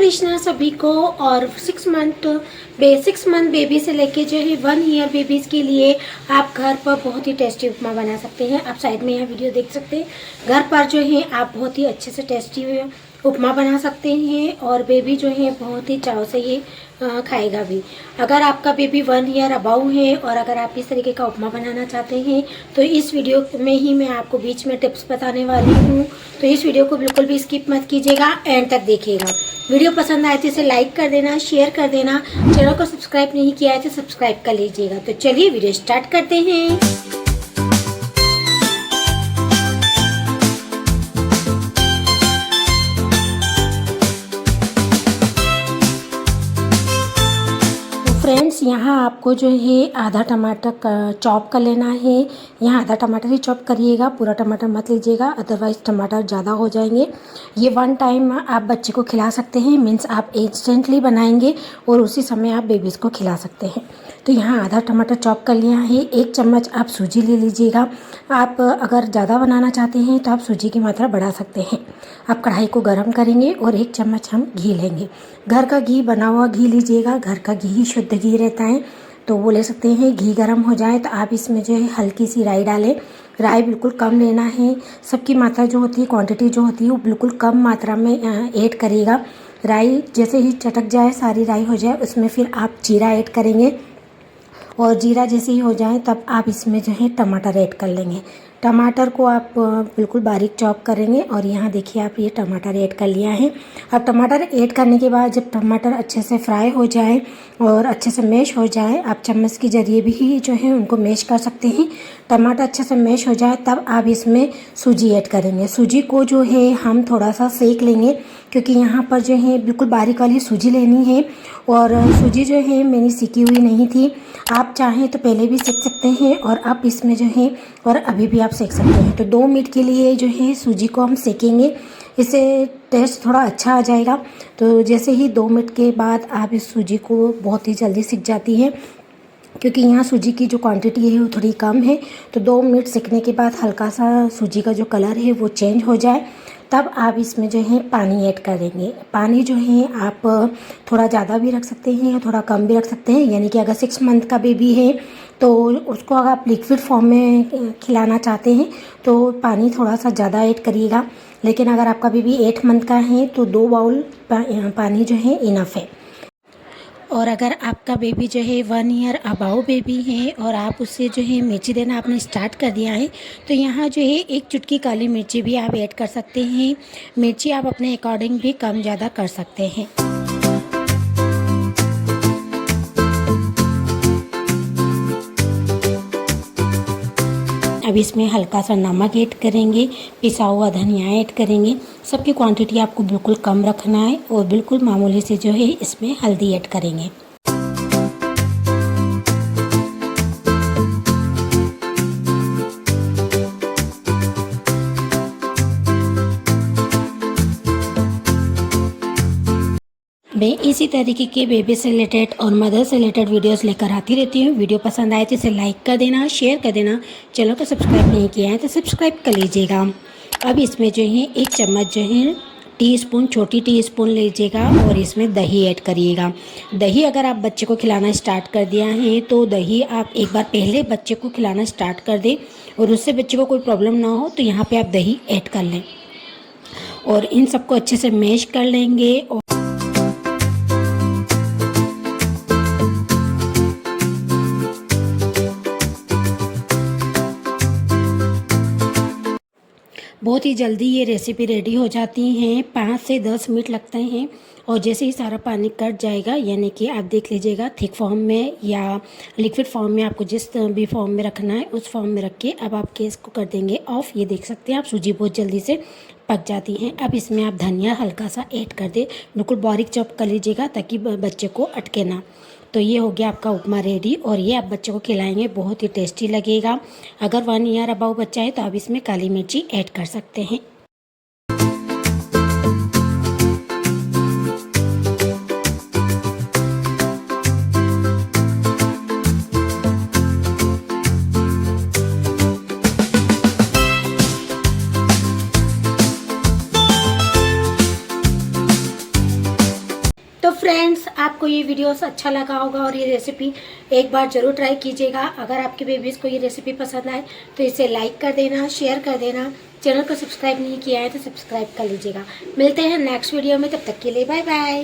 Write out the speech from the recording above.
कृष्णा सभी को। और 6 मंथ बेबी से लेके जो है 1 ईयर बेबीज़ के लिए आप घर पर बहुत ही टेस्टी उपमा बना सकते हैं। आप साइड में यह वीडियो देख सकते हैं। घर पर जो है आप बहुत ही अच्छे से टेस्टी उपमा बना सकते हैं और बेबी जो है बहुत ही चाव से ये खाएगा भी। अगर आपका बेबी 1 ईयर अबाउ है और अगर आप इस तरीके का उपमा बनाना चाहते हैं तो इस वीडियो में ही मैं आपको बीच में टिप्स बताने वाली हूँ। तो इस वीडियो को बिल्कुल भी स्किप मत कीजिएगा, एंड तक देखिएगा। वीडियो पसंद आए तो इसे लाइक कर देना, शेयर कर देना। चैनल को सब्सक्राइब नहीं किया है तो सब्सक्राइब कर लीजिएगा। तो चलिए वीडियो स्टार्ट करते हैं। फ्रेंड्स, यहाँ आपको जो है आधा टमाटर चॉप कर लेना है। यहाँ आधा टमाटर ही चॉप करिएगा, पूरा टमाटर मत लीजिएगा, अदरवाइज़ टमाटर ज़्यादा हो जाएंगे। ये 1 टाइम आप बच्चे को खिला सकते हैं, मीन्स आप इंस्टेंटली बनाएंगे और उसी समय आप बेबीज़ को खिला सकते हैं। तो यहाँ आधा टमाटर चॉप कर लिया है। 1 चम्मच आप सूजी ले लीजिएगा। आप अगर ज़्यादा बनाना चाहते हैं तो आप सूजी की मात्रा बढ़ा सकते हैं। आप कढ़ाई को गर्म करेंगे और 1 चम्मच हम घी लेंगे। घर का घी, बना हुआ घी लीजिएगा। घर का घी ही शुद्ध घी रहता है तो वो ले सकते हैं। घी गर्म हो जाए तो आप इसमें जो है हल्की सी राई डालें। राई बिल्कुल कम लेना है। सबकी मात्रा जो होती है, क्वांटिटी जो होती है वो बिल्कुल कम मात्रा में ऐड करिएगा। राई जैसे ही चटक जाए, सारी राई हो जाए, उसमें फिर आप जीरा ऐड करेंगे और जीरा जैसे ही हो जाए तब आप इसमें जो है टमाटर ऐड कर लेंगे। टमाटर को आप बिल्कुल बारीक चॉप करेंगे और यहाँ देखिए आप ये टमाटर ऐड कर लिया है। अब टमाटर ऐड करने के बाद जब टमाटर अच्छे से फ्राई हो जाए और अच्छे से मैश हो जाए, आप चम्मच के ज़रिए भी जो है उनको मैश कर सकते हैं। टमाटर अच्छे से मैश हो जाए तब आप इसमें सूजी ऐड करेंगे। सूजी को जो है हम थोड़ा सा सेक लेंगे क्योंकि यहाँ पर जो है बिल्कुल बारीक वाली सूजी लेनी है और सूजी जो है मेरी सेकी हुई नहीं थी। आप चाहें तो पहले भी सेक सकते हैं और आप इसमें जो है और अभी भी आप सेक सकते हैं। तो 2 मिनट के लिए जो है सूजी को हम सेकेंगे, इससे टेस्ट थोड़ा अच्छा आ जाएगा। तो जैसे ही 2 मिनट के बाद आप इस सूजी को, बहुत ही जल्दी सिक जाती है क्योंकि यहाँ सूजी की जो क्वांटिटी है वो थोड़ी कम है। तो 2 मिनट सेकने के बाद हल्का सा सूजी का जो कलर है वो चेंज हो जाए तब आप इसमें जो है पानी ऐड करेंगे। पानी जो है आप थोड़ा ज़्यादा भी रख सकते हैं या थोड़ा कम भी रख सकते हैं। यानी कि अगर 6 मंथ का बेबी है तो उसको अगर आप लिक्विड फॉर्म में खिलाना चाहते हैं तो पानी थोड़ा सा ज़्यादा ऐड करिएगा। लेकिन अगर आपका बेबी 8 मंथ का है तो 2 बाउल पानी जो है इनफ है। और अगर आपका बेबी जो है 1 ईयर अबाउ बेबी है और आप उससे जो है मिर्ची देना आपने स्टार्ट कर दिया है तो यहाँ जो है 1 चुटकी काली मिर्ची भी आप ऐड कर सकते हैं। मिर्ची आप अपने अकॉर्डिंग भी कम ज़्यादा कर सकते हैं। अब इसमें हल्का सा नमक ऐड करेंगे, पिसा हुआ धनिया ऐड करेंगे। सबकी क्वांटिटी आपको बिल्कुल कम रखना है और बिल्कुल मामूली से जो है इसमें हल्दी ऐड करेंगे। मैं इसी तरीके के बेबी से रिलेटेड और मदर से रिलेटेड वीडियोस लेकर आती रहती हूँ। वीडियो पसंद आए तो इसे लाइक कर देना, शेयर कर देना। चैनल को सब्सक्राइब नहीं किया है तो सब्सक्राइब कर लीजिएगा। अब इसमें जो है 1 चम्मच जो है टीस्पून, छोटी टीस्पून लीजिएगा और इसमें दही ऐड करिएगा। दही अगर आप बच्चे को खिलाना स्टार्ट कर दिया है तो दही आप एक बार पहले बच्चे को खिलाना स्टार्ट कर दें और उससे बच्चे को कोई प्रॉब्लम ना हो तो यहाँ पर आप दही ऐड कर लें और इन सबको अच्छे से मैश कर लेंगे। और बहुत ही जल्दी ये रेसिपी रेडी हो जाती हैं। 5 से 10 मिनट लगते हैं और जैसे ही सारा पानी कट जाएगा, यानी कि आप देख लीजिएगा थिक फॉर्म में या लिक्विड फॉर्म में, आपको जिस भी फॉर्म में रखना है उस फॉर्म में रख के अब आप गैस को कर देंगे ऑफ। ये देख सकते हैं आप, सूजी बहुत जल्दी से पक जाती हैं। अब इसमें आप धनिया हल्का सा ऐड कर दें, बिल्कुल बारीक चॉप कर लीजिएगा ताकि बच्चे को अटके ना। तो ये हो गया आपका उपमा रेडी और ये आप बच्चे को खिलाएंगे, बहुत ही टेस्टी लगेगा। अगर 1 ईयर अबाउ बच्चा है तो आप इसमें काली मिर्ची ऐड कर सकते हैं। तो फ्रेंड्स, आपको ये वीडियोस अच्छा लगा होगा और ये रेसिपी एक बार ज़रूर ट्राई कीजिएगा। अगर आपके बेबीज़ को ये रेसिपी पसंद आए तो इसे लाइक कर देना, शेयर कर देना। चैनल को सब्सक्राइब नहीं किया है तो सब्सक्राइब कर लीजिएगा। मिलते हैं नेक्स्ट वीडियो में, तब तक के लिए बाय बाय।